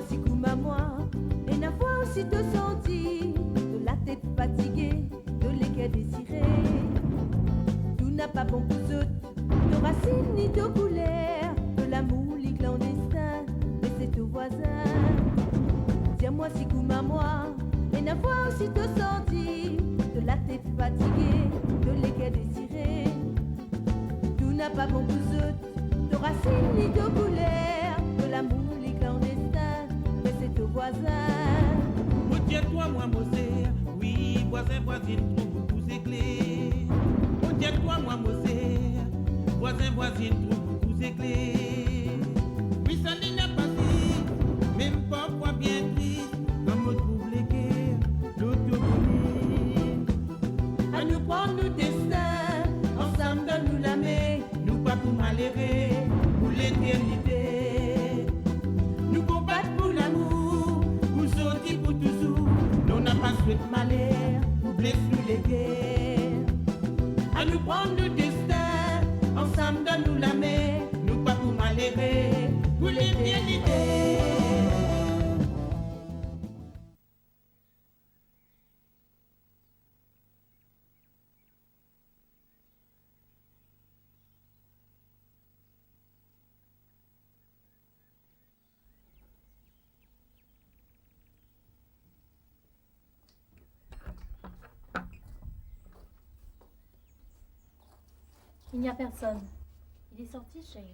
Tiens-moi si comme à moi, et n'a fois aussi te senti, de la tête fatiguée, de l'équerre désirée. Tout n'a pas bon pour eux, de racines ni de couleur, de l'amour, les clandestins, mais c'est au voisin. Tiens-moi si comme à moi, et n'a fois aussi te senti, de la tête fatiguée, de l'équerre désirée. Tout n'a pas bon pour eux, de racines ni de couleur, de l'amour, les clandestins, mais c'est au voisin. Oh, tiens-toi, moi, Mosé, oui, voisin, voisine, trouve beaucoup ses clés. Oh, tiens-toi, moi, Mosé, voisin, voisine, trouve beaucoup ses clés. Oui, ça n'y n'a pas si, même parfois bien triste, quand me trouve les guerres, l'autonomie. À nous prendre nos destins, ensemble donne nous la main, Nous pas pour malheureux, pour l'éternité. nous combattre pour l'amour, Pour sortir pour toujours, nous n'a pas souhaité malheur, pour blesser nous les guerres. à nous prendre nos destins, ensemble donne nous la main, Nous pas pour malheureux, pour l'éternité. Il n'y a personne. Il est sorti, Shane.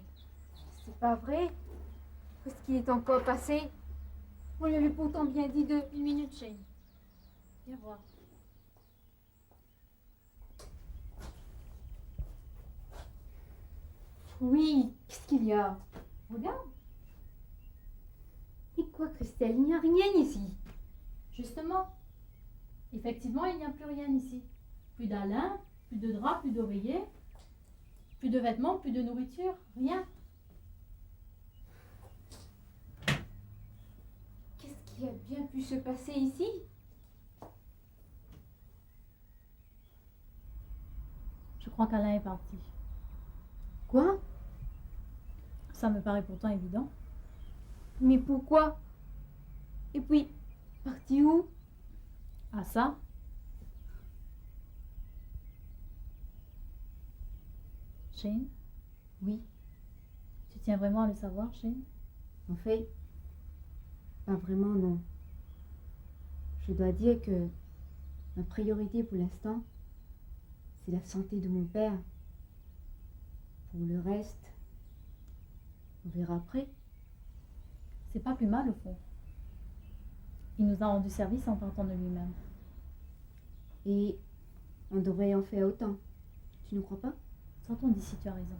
C'est pas vrai. Où est-ce qu'il est encore passé? On lui avait pourtant bien dit de... Une minute, Shane. Viens voir. Oui, qu'est-ce qu'il y a? Regarde. Et quoi, Christelle? Il n'y a rien ici. Justement. Effectivement, il n'y a plus rien ici. Plus d'Alain, plus de draps, plus d'oreillers, plus de vêtements, plus de nourriture, rien. Qu'est-ce qui a bien pu se passer ici? Je crois qu'Alain est parti. Quoi? Ça me paraît pourtant évident. Mais pourquoi? Et puis, parti où? Ah ça? Shane? Oui, Tu tiens vraiment à le savoir, Shane? en fait, pas vraiment, non. Je dois dire que ma priorité pour l'instant, c'est la santé de mon père. Pour le reste, on verra après. C'est pas plus mal au fond. Il nous a rendu service en partant de lui-même. Et on devrait en faire autant. Tu ne crois pas? Sortons d'ici, tu as raison.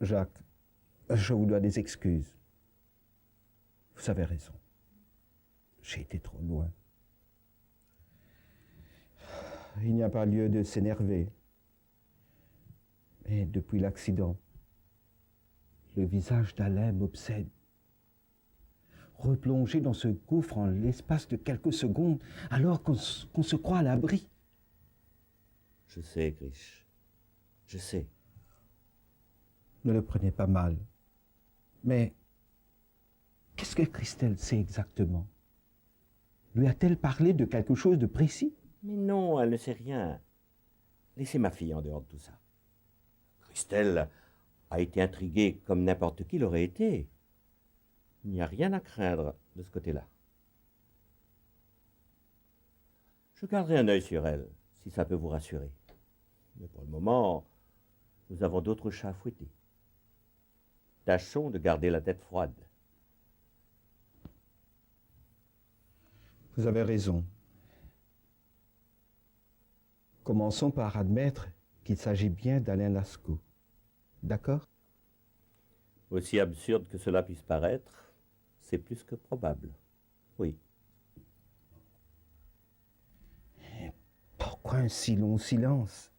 Jacques, je vous dois des excuses. Vous avez raison. J'ai été trop loin. Il n'y a pas lieu de s'énerver. Mais depuis l'accident, le visage d'Alain m'obsède. Replongé dans ce gouffre en l'espace de quelques secondes, alors qu'on se croit à l'abri. Je sais, Grish. Je sais. Ne le prenez pas mal. Mais qu'est-ce que Christelle sait exactement? Lui a-t-elle parlé de quelque chose de précis? Mais non, elle ne sait rien. Laissez ma fille en dehors de tout ça. Christelle a été intriguée comme n'importe qui l'aurait été. Il n'y a rien à craindre de ce côté-là. Je garderai un œil sur elle, si ça peut vous rassurer. Mais pour le moment, nous avons d'autres chats à fouetter. Tâchons de garder la tête froide. Vous avez raison. Commençons par admettre qu'il s'agit bien d'Alain Lascaux. D'accord? Aussi absurde que cela puisse paraître, c'est plus que probable. Oui. Pourquoi un si long silence?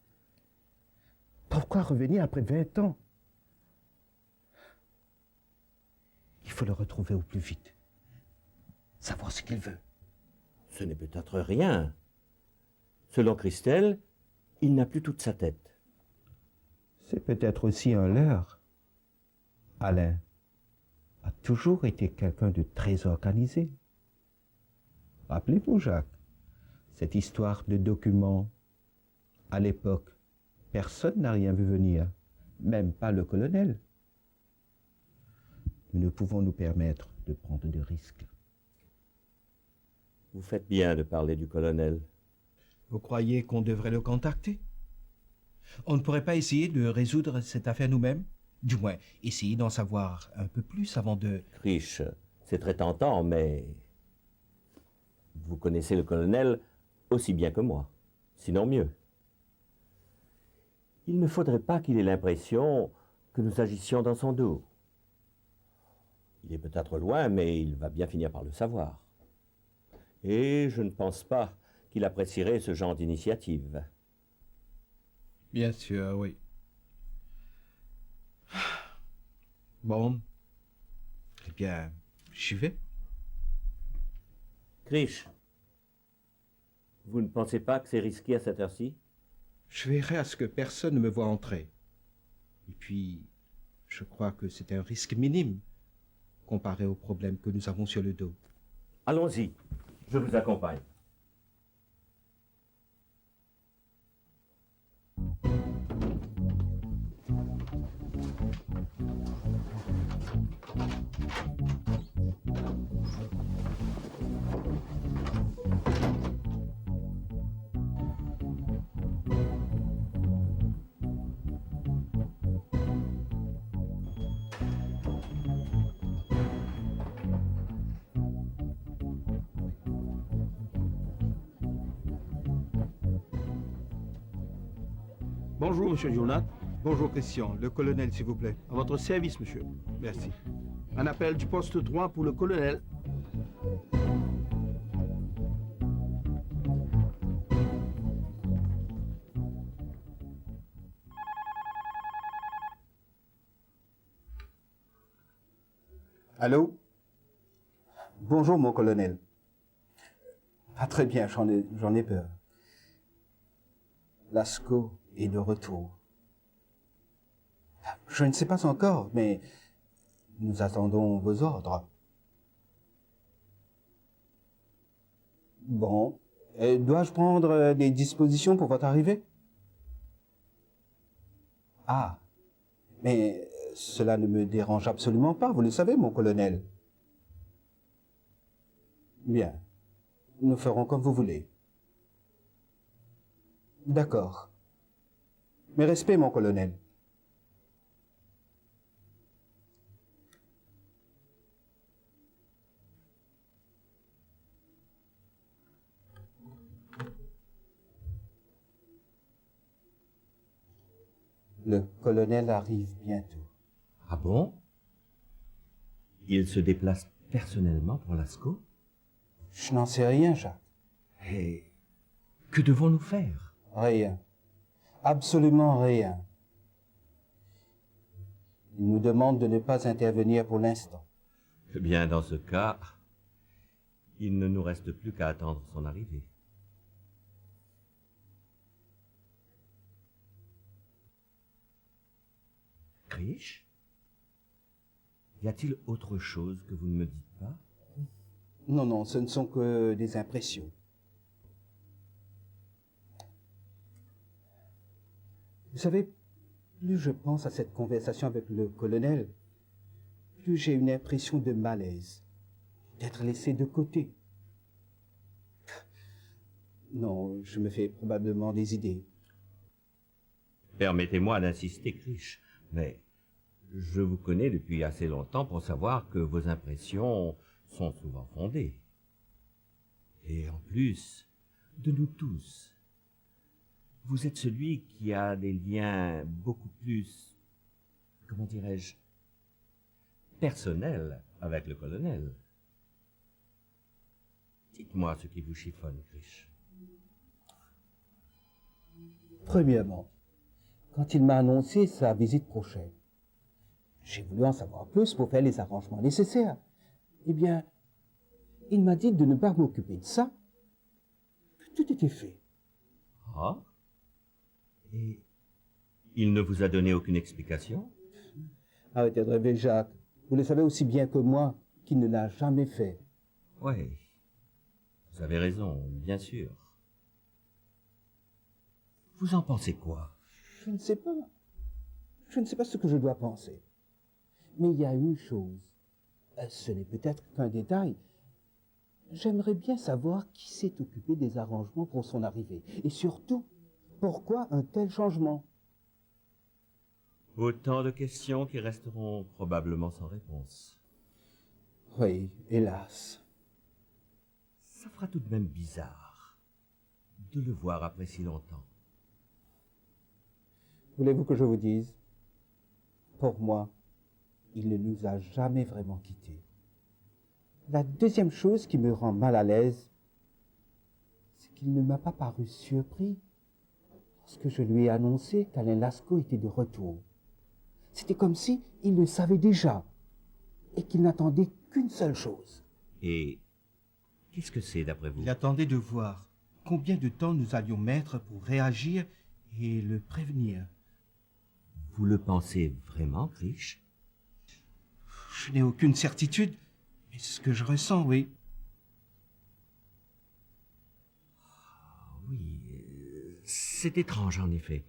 Pourquoi revenir après 20 ans? Il faut le retrouver au plus vite. Savoir ce qu'il veut. Ce n'est peut-être rien. Selon Christelle, il n'a plus toute sa tête. C'est peut-être aussi un leurre. Alain a toujours été quelqu'un de très organisé. Rappelez-vous, Jacques, cette histoire de documents. À l'époque, personne n'a rien vu venir, même pas le colonel. Nous ne pouvons nous permettre de prendre de risques. Vous faites bien de parler du colonel. Vous croyez qu'on devrait le contacter? On ne pourrait pas essayer de résoudre cette affaire nous-mêmes? Du moins, essayer d'en savoir un peu plus avant de... Krish, c'est très tentant, mais... Vous connaissez le colonel aussi bien que moi, sinon mieux. Il ne faudrait pas qu'il ait l'impression que nous agissions dans son dos. Il est peut-être loin, mais il va bien finir par le savoir. Et je ne pense pas qu'il apprécierait ce genre d'initiative. Bien sûr, oui. Bon. Eh bien, j'y vais. Krish, vous ne pensez pas que c'est risqué à cette heure-ci? Je veillerai à ce que personne ne me voie entrer. Et puis, je crois que c'est un risque minime comparé aux problèmes que nous avons sur le dos. Allons-y, je vous accompagne. Bonjour, monsieur Jonathan. Bonjour, Christian. Le colonel, s'il vous plaît. À votre service, monsieur. Merci. Un appel du poste 3 pour le colonel. Allô? Bonjour, mon colonel. Ah, très bien, j'en ai peur. Lascaux est de retour. Je ne sais pas encore, mais nous attendons vos ordres. Bon, dois-je prendre des dispositions pour votre arrivée? Ah, mais cela ne me dérange absolument pas, vous le savez, mon colonel. Bien, nous ferons comme vous voulez. D'accord. Mes respects, mon colonel. Le colonel arrive bientôt. Ah bon? Il se déplace personnellement pour Lascaux? Je n'en sais rien, Jacques. Et que devons-nous faire? Rien. Absolument rien. Il nous demande de ne pas intervenir pour l'instant. Eh bien, dans ce cas, il ne nous reste plus qu'à attendre son arrivée. Krish? Y a-t-il autre chose que vous ne me dites pas? Non, non, ce ne sont que des impressions. Vous savez, plus je pense à cette conversation avec le colonel, plus j'ai une impression de malaise, d'être laissé de côté. Non, je me fais probablement des idées. Permettez-moi d'insister, Krish, mais je vous connais depuis assez longtemps pour savoir que vos impressions sont souvent fondées. Et en plus, de nous tous, vous êtes celui qui a des liens beaucoup plus, comment dirais-je, personnels avec le colonel. Dites-moi ce qui vous chiffonne, Krish. Premièrement, quand il m'a annoncé sa visite prochaine. J'ai voulu en savoir plus pour faire les arrangements nécessaires. Eh bien, il m'a dit de ne pas m'occuper de ça, que tout était fait. Ah? Et il ne vous a donné aucune explication? Arrêtez de rêver, Jacques. Vous le savez aussi bien que moi qu'il ne l'a jamais fait. Oui, vous avez raison, bien sûr. Vous en pensez quoi? Je ne sais pas. Je ne sais pas ce que je dois penser. Mais il y a une chose. Ce n'est peut-être qu'un détail. J'aimerais bien savoir qui s'est occupé des arrangements pour son arrivée. Et surtout, pourquoi un tel changement? Autant de questions qui resteront probablement sans réponse. Oui, hélas. Ça fera tout de même bizarre de le voir après si longtemps. Voulez-vous que je vous dise? Pour moi, il ne nous a jamais vraiment quittés. La deuxième chose qui me rend mal à l'aise, c'est qu'il ne m'a pas paru surpris lorsque je lui ai annoncé qu'Alain Lascaux était de retour. C'était comme si il le savait déjà et qu'il n'attendait qu'une seule chose. Et qu'est-ce que c'est d'après vous? Il attendait de voir combien de temps nous allions mettre pour réagir et le prévenir. Vous le pensez vraiment, Krish? Je n'ai aucune certitude, mais c'est ce que je ressens, oui. Oui, c'est étrange en effet.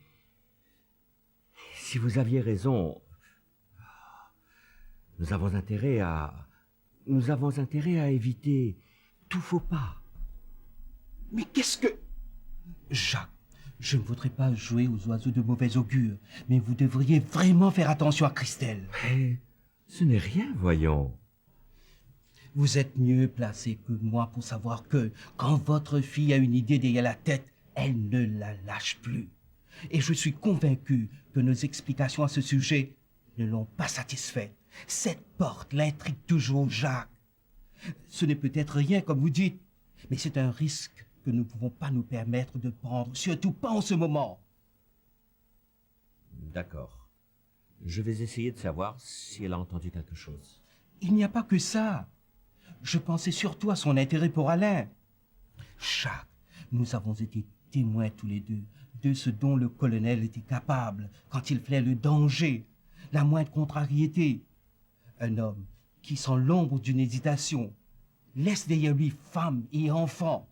Si vous aviez raison, nous avons intérêt à éviter tout faux pas. Mais qu'est-ce que... Jacques, je ne voudrais pas jouer aux oiseaux de mauvais augure, mais vous devriez vraiment faire attention à Christelle. Mais ce n'est rien, voyons. Vous êtes mieux placé que moi pour savoir que, quand votre fille a une idée derrière la tête, elle ne la lâche plus. Et je suis convaincu que nos explications à ce sujet ne l'ont pas satisfaite. Cette porte l'intrigue toujours, Jacques. Ce n'est peut-être rien, comme vous dites, mais c'est un risque que nous ne pouvons pas nous permettre de prendre, surtout pas en ce moment. D'accord. Je vais essayer de savoir si elle a entendu quelque chose. Il n'y a pas que ça. Je pensais surtout à son intérêt pour Alain. Jacques, nous avons été témoins tous les deux de ce dont le colonel était capable quand il flaire le danger, la moindre contrariété. Un homme qui, sans l'ombre d'une hésitation, laisse derrière lui femme et enfants,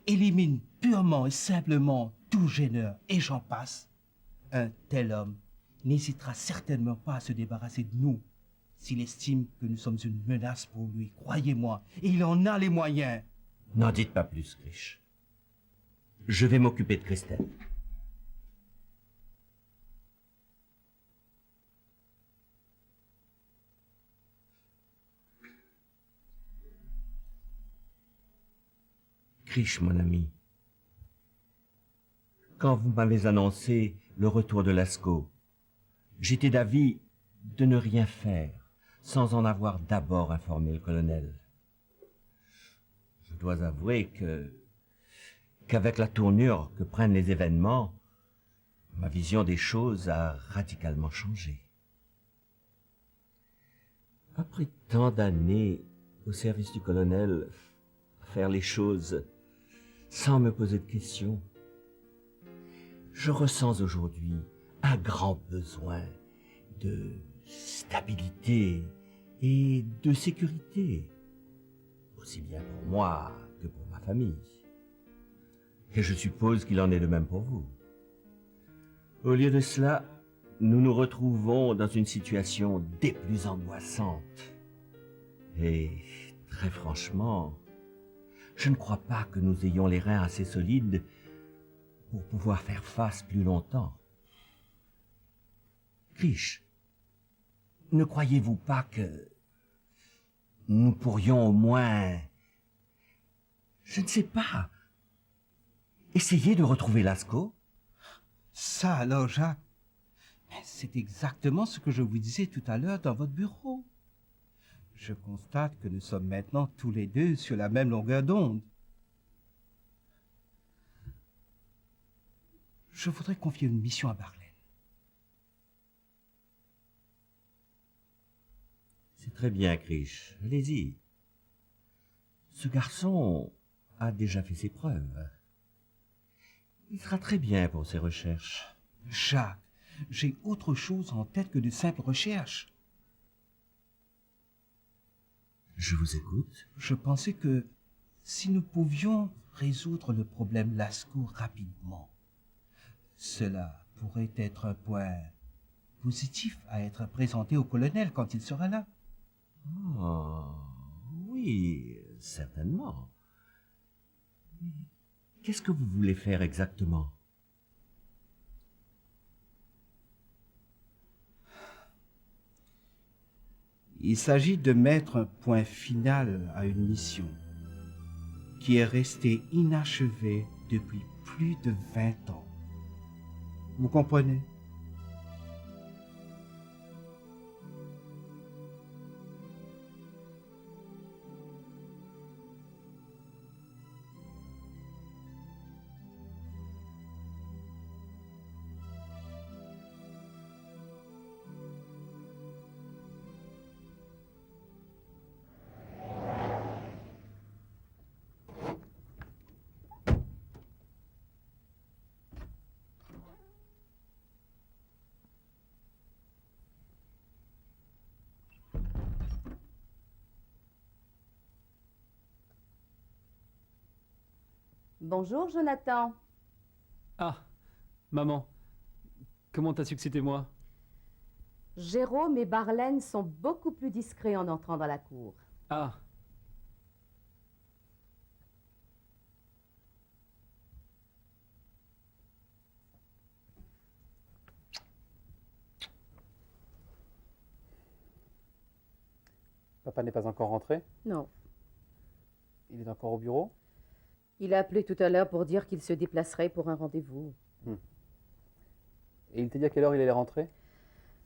élimine purement et simplement tout gêneur, et j'en passe. Un tel homme n'hésitera certainement pas à se débarrasser de nous s'il estime que nous sommes une menace pour lui, croyez-moi, et il en a les moyens. N'en dites pas plus, Krish. Je vais m'occuper de Christelle. Krish, mon ami, quand vous m'avez annoncé le retour de Lascaux, j'étais d'avis de ne rien faire sans en avoir d'abord informé le colonel. Je dois avouer qu'avec la tournure que prennent les événements, ma vision des choses a radicalement changé. Après tant d'années au service du colonel, faire les choses sans me poser de questions, je ressens aujourd'hui un grand besoin de stabilité et de sécurité, aussi bien pour moi que pour ma famille. Et je suppose qu'il en est de même pour vous. Au lieu de cela, nous nous retrouvons dans une situation des plus angoissantes. Et très franchement, je ne crois pas que nous ayons les reins assez solides pour pouvoir faire face plus longtemps. Krish, ne croyez-vous pas que nous pourrions au moins, je ne sais pas, essayer de retrouver Lascaux? Ça alors, Jacques, mais c'est exactement ce que je vous disais tout à l'heure dans votre bureau. Je constate que nous sommes maintenant tous les deux sur la même longueur d'onde. Je voudrais confier une mission à Barlène. Très bien, Krish. Allez-y. Ce garçon a déjà fait ses preuves. Il sera très bien pour ses recherches. Jacques, j'ai autre chose en tête que de simples recherches. Je vous écoute. Je pensais que si nous pouvions résoudre le problème Lascaux rapidement, cela pourrait être un point positif à être présenté au colonel quand il sera là. Oh, oui, certainement. Qu'est-ce que vous voulez faire exactement? Il s'agit de mettre un point final à une mission qui est restée inachevée depuis plus de 20 ans. Vous comprenez? Bonjour, Jonathan. Ah, maman, comment t'as su que c'était moi? Jérôme et Barlène sont beaucoup plus discrets en entrant dans la cour. Ah, Papa n'est pas encore rentré? Non. Il est encore au bureau? Il a appelé tout à l'heure pour dire qu'il se déplacerait pour un rendez-vous. Et il t'a dit à quelle heure il allait rentrer?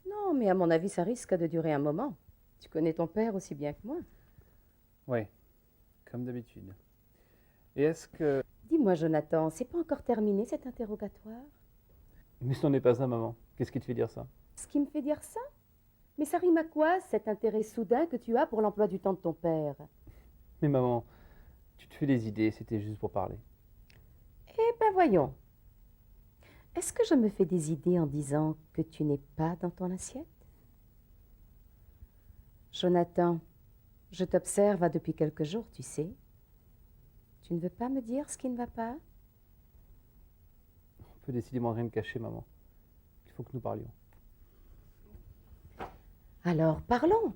Non, mais à mon avis, ça risque de durer un moment. Tu connais ton père aussi bien que moi. Oui, comme d'habitude. Et est-ce que... Dis-moi, Jonathan, c'est pas encore terminé cet interrogatoire? Mais ce n'en est pas un, maman. Qu'est-ce qui te fait dire ça? Ce qui me fait dire ça? Mais ça rime à quoi, cet intérêt soudain que tu as pour l'emploi du temps de ton père? Mais maman, tu te fais des idées, c'était juste pour parler. Eh ben voyons. Est-ce que je me fais des idées en disant que tu n'es pas dans ton assiette? Jonathan, je t'observe depuis quelques jours, tu sais. Tu ne veux pas me dire ce qui ne va pas? On peut décidément rien de cacher, maman. Il faut que nous parlions. Alors, parlons.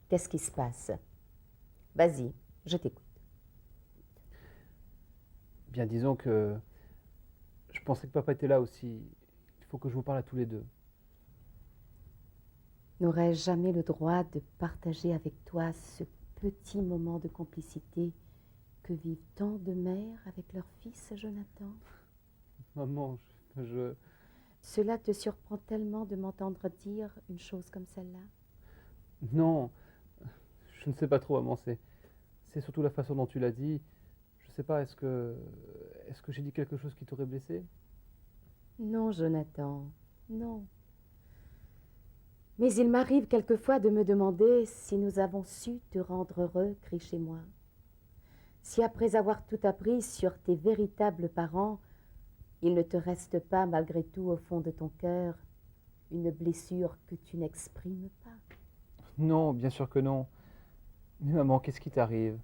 Qu'est-ce qui se passe? Vas-y, je t'écoute. Bien, disons que... Je pensais que papa était là aussi. Il faut que je vous parle à tous les deux. N'aurais-je jamais le droit de partager avec toi ce petit moment de complicité que vivent tant de mères avec leur fils, Jonathan? Maman, Cela te surprend tellement de m'entendre dire une chose comme celle-là? Non, je ne sais pas trop, maman. C'est surtout la façon dont tu l'as dit. Je sais pas, est-ce que j'ai dit quelque chose qui t'aurait blessé? Non, Jonathan, non. Mais il m'arrive quelquefois de me demander si nous avons su te rendre heureux, Krish et moi. Si après avoir tout appris sur tes véritables parents, il ne te reste pas, malgré tout, au fond de ton cœur, une blessure que tu n'exprimes pas. Non, bien sûr que non. Mais maman, qu'est-ce qui t'arrive?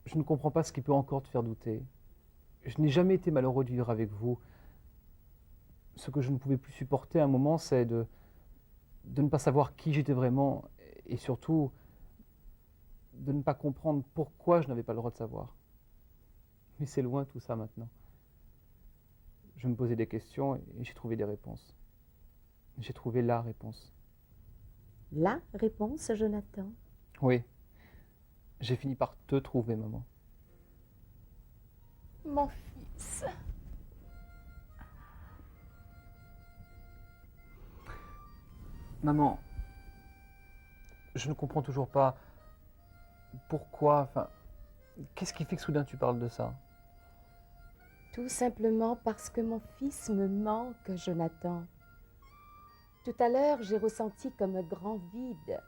Je ne comprends pas ce qui peut encore te faire douter. Je n'ai jamais été malheureux de vivre avec vous. Ce que je ne pouvais plus supporter à un moment, c'est de ne pas savoir qui j'étais vraiment et surtout de ne pas comprendre pourquoi je n'avais pas le droit de savoir. Mais c'est loin tout ça maintenant. Je me posais des questions et j'ai trouvé des réponses. J'ai trouvé la réponse. La réponse, Jonathan? Oui. J'ai fini par te trouver, maman. Mon fils. Maman, je ne comprends toujours pas pourquoi, qu'est-ce qui fait que soudain tu parles de ça? Tout simplement parce que mon fils me manque, Jonathan. Tout à l'heure, j'ai ressenti comme un grand vide.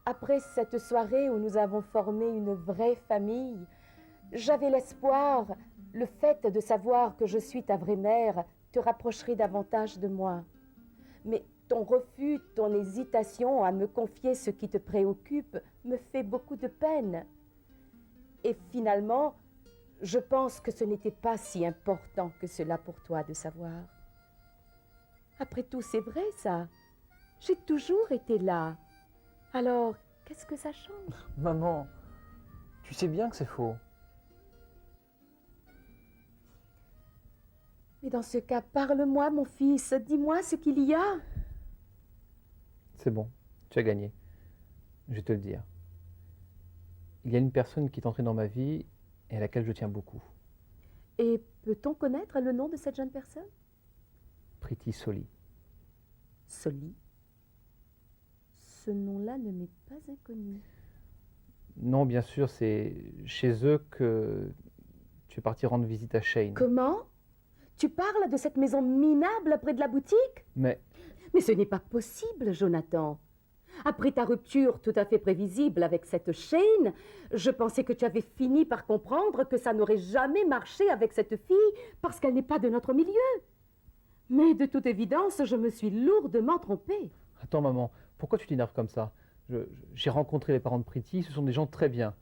Après cette soirée où nous avons formé une vraie famille, j'avais l'espoir, le fait de savoir que je suis ta vraie mère te rapprocherait davantage de moi. Mais ton refus, ton hésitation à me confier ce qui te préoccupe me fait beaucoup de peine. Et finalement, je pense que ce n'était pas si important que cela pour toi de savoir. Après tout, c'est vrai ça. J'ai toujours été là. Alors, qu'est-ce que ça change? Maman, tu sais bien que c'est faux. Mais dans ce cas, parle-moi, mon fils. Dis-moi ce qu'il y a. C'est bon, tu as gagné. Je vais te le dire. Il y a une personne qui est entrée dans ma vie et à laquelle je tiens beaucoup. Et peut-on connaître le nom de cette jeune personne? Priti Soli. Soli? Ce nom-là ne m'est pas inconnu. Non, bien sûr, c'est chez eux que tu es parti rendre visite à Shane. Comment? Tu parles de cette maison minable près de la boutique? Mais ce n'est pas possible, Jonathan. Après ta rupture tout à fait prévisible avec cette Shane, je pensais que tu avais fini par comprendre que ça n'aurait jamais marché avec cette fille parce qu'elle n'est pas de notre milieu. Mais de toute évidence, je me suis lourdement trompée. attends, maman, pourquoi tu t'énerves comme ça? J'ai rencontré les parents de Priti, ce sont des gens très bien.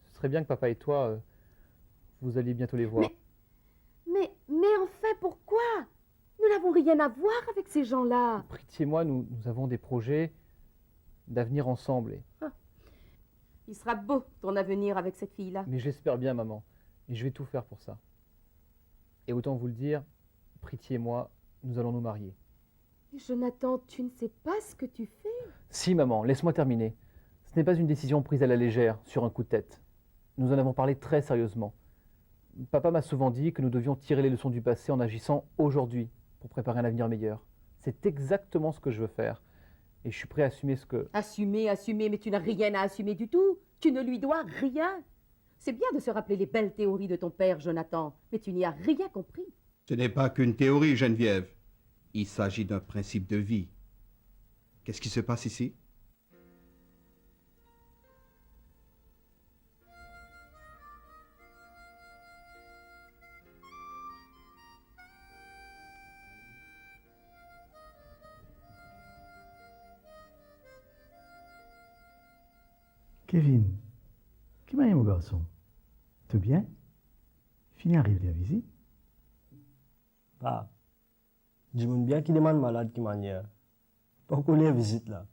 Ce serait bien que papa et toi, vous alliez bientôt les voir. Mais enfin, pourquoi? Nous n'avons rien à voir avec ces gens-là. Priti et moi, nous avons des projets d'avenir ensemble. Il sera beau, ton avenir avec cette fille-là. Mais j'espère bien, maman. Et je vais tout faire pour ça. Et autant vous le dire, Priti et moi, nous allons nous marier. Jonathan, tu ne sais pas ce que tu fais. Si, maman, laisse-moi terminer. Ce n'est pas une décision prise à la légère, sur un coup de tête. Nous en avons parlé très sérieusement. Papa m'a souvent dit que nous devions tirer les leçons du passé en agissant aujourd'hui pour préparer un avenir meilleur. C'est exactement ce que je veux faire. Et je suis prêt à assumer ce que... Assumer, mais tu n'as rien à assumer du tout. Tu ne lui dois rien. C'est bien de se rappeler les belles théories de ton père, Jonathan, mais tu n'y as rien compris. Ce n'est pas qu'une théorie, Geneviève. Il s'agit d'un principe de vie. Qu'est-ce qui se passe ici? Kevin, qui m'a mon garçon? Tout bien? Fini arrive la visite? Pas. Dis-moi bien qui demande malade qui manière. Pourquoi les visites là?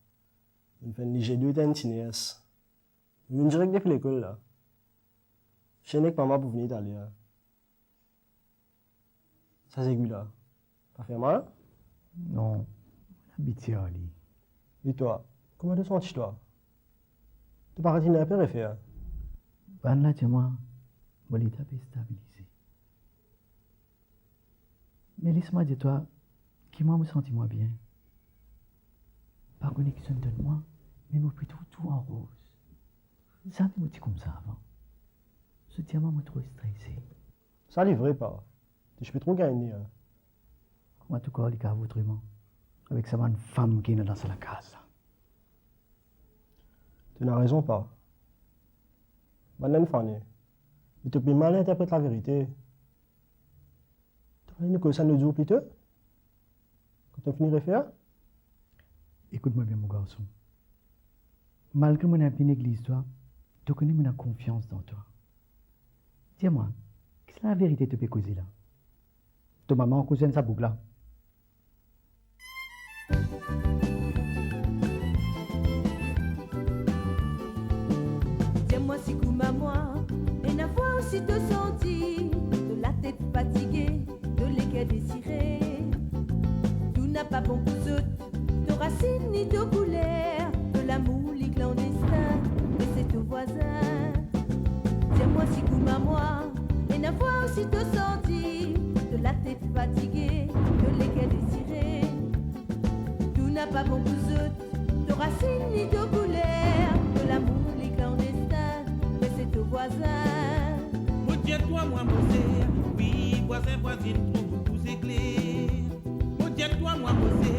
Il fait Niger 2 d'un cinéaste. Il vient direct depuis l'école là. Je n'ai que maman pour venir d'Italie. Ça c'est là. Ça fait mal? Non, habitué à lui. Et toi, comment te sens-tu-toi? Tu parais une un peu référé. Ben là, tu moi, mon état est stabilisé. Mais laisse-moi dire toi, qui moi me senti moi bien. Par connexion de moi, mais moi plutôt tout en rose. Ça me dit comme ça avant. Ce diamant m'a trop stressé. Ça livrait pas. Je peux trop gagner. Comment tu crois les cas autrement? Avec sa femme qui est dans la case. Tu n'as raison pas. Madame Fanny, il te peut mal interpréter la vérité. Tu vois que ça nous dure plutôt? Quand on finirait faire? Écoute-moi bien, mon garçon. Malgré mon appui l'église, toi, tu connais mon confiance dans toi. Dis-moi, qu'est-ce que la vérité te peut causer là? Ta maman cousine sa boucle là. Dis-moi si comme à moi, et la fois aussi te senti, de la tête fatiguée, de l'équerre désirée. Tout n'a pas bon pour eux, de racines ni de couleurs, de l'amour, les clandestins, mais c'est au voisin. Dis-moi si comme à moi, et la fois aussi te senti, de la tête fatiguée, de l'équerre désirée. Tout n'a pas bon pour eux, de racines ni de couleurs, de l'amour, les clandestins, mais c'est au voisin. Retiens-toi, moi, Mosé, oui, voisin, voisine, trouve beaucoup c'est clé. Retiens-toi. toi, moi, Mosé.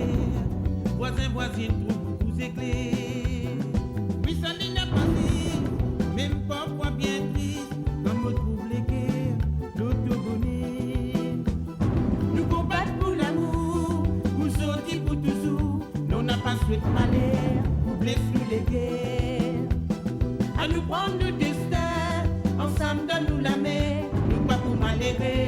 Voisin, voisine, trouve beaucoup éclairs. Oui, ça n'est pas si, même parfois bien triste, comme on trouve les guerres, l'autobonnie. Nous combattons pour l'amour, pour sortir pour toujours. Nous n'a pas souhaité malheur, pour blesser les guerres. À nous prendre le destin, ensemble donne-nous la main, nous pas pour malheurer.